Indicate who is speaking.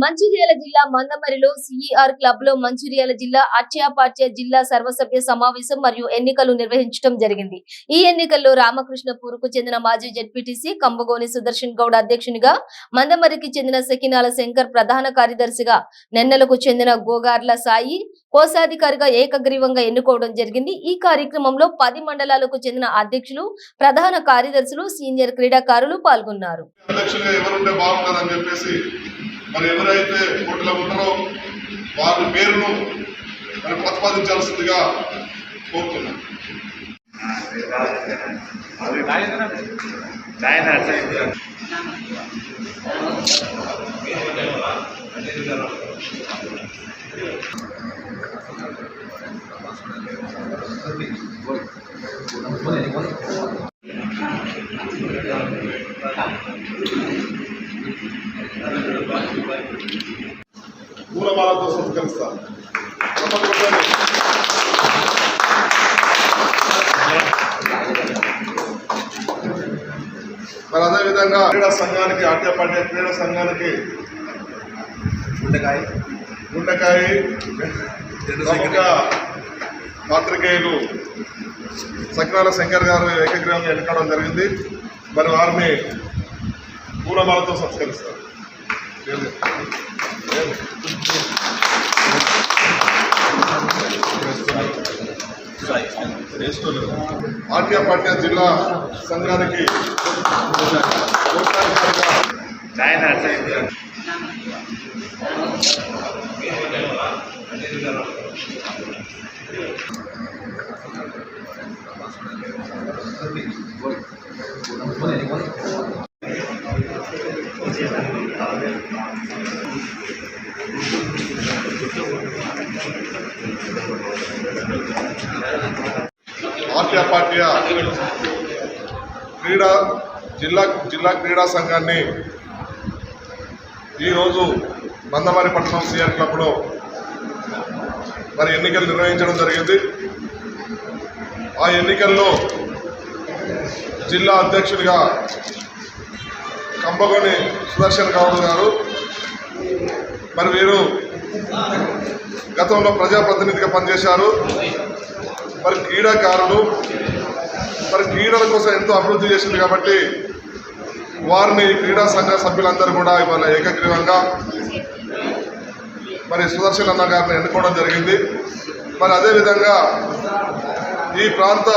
Speaker 1: మంచిర్యాల జిల్లా మందమరిలో CER club లో మంచిర్యాల జిల్లా అక్షయపాట్య జిల్లా సర్వసభ్య సమావేశం మరియు ఎన్నికలు నిర్వహించడం జరిగింది. ఈ ఎన్నికల్లో రామకృష్ణపూర్కు చెందిన మాజీ జెడ్పీటీసీ కంబగోని సుదర్శన్ గౌడ్ అధ్యక్షునిగా, మందమరికి చెందిన సెకినాల శంకర్ ప్రధాన కార్యదర్శిగా, నెన్నలకు చెందిన గోగార్ల సాయి కోశాధికారిగా ఏకగ్రీవంగా ఎన్నుకోవడం జరిగింది. ఈ కార్యక్రమంలో 10 మండలాలకు చెందిన అధ్యక్షులు, ప్రధాన కార్యదర్శులు, సీనియర్ క్రీడాకారులు పాల్గొన్నారు.
Speaker 2: మరి ఎవరైతే ఓట్ల ఉన్నారో వారి పేరును మరి ప్రతిపాదించాల్సిందిగా కోరుతున్నాం. పూలమాలతో సత్కరిస్తారు. మరి అదేవిధంగా క్రీడా సంఘానికి, అక్షయపాట్య క్రీడా సంఘానికి గుండెకాయ పాత్రికేయులు సెకినాల శంకర్ గారు ఏకగ్రీవంగా ఎన్నుకోవడం జరిగింది. మరి వారిని పూలమాలతో సత్కరిస్తారు. అక్షయపాట్య జిల్లా సంఘానికి అక్షయపాట్య జిల్లా క్రీడా సంఘాన్ని ఈరోజు మందమరి పట్టణం సిఆర్ క్లబ్లో మరి ఎన్నికలు నిర్వహించడం జరిగింది. ఆ ఎన్నికల్లో జిల్లా అధ్యక్షుడిగా కంబగోని సుదర్శన్ గౌడ్ గారు, మరి వీరు గతంలో ప్రజాప్రతినిధిగా పనిచేశారు. మరి క్రీడాకారులు, మరి క్రీడల కోసం ఎంతో అభివృద్ధి చేసింది కాబట్టి వారిని క్రీడా సంఘ సభ్యులందరూ కూడా ఇవాళ ఏకగ్రీవంగా మరి సుదర్శన్ అన్న గారిని ఎన్నుకోవడం జరిగింది. మరి అదేవిధంగా ఈ ప్రాంత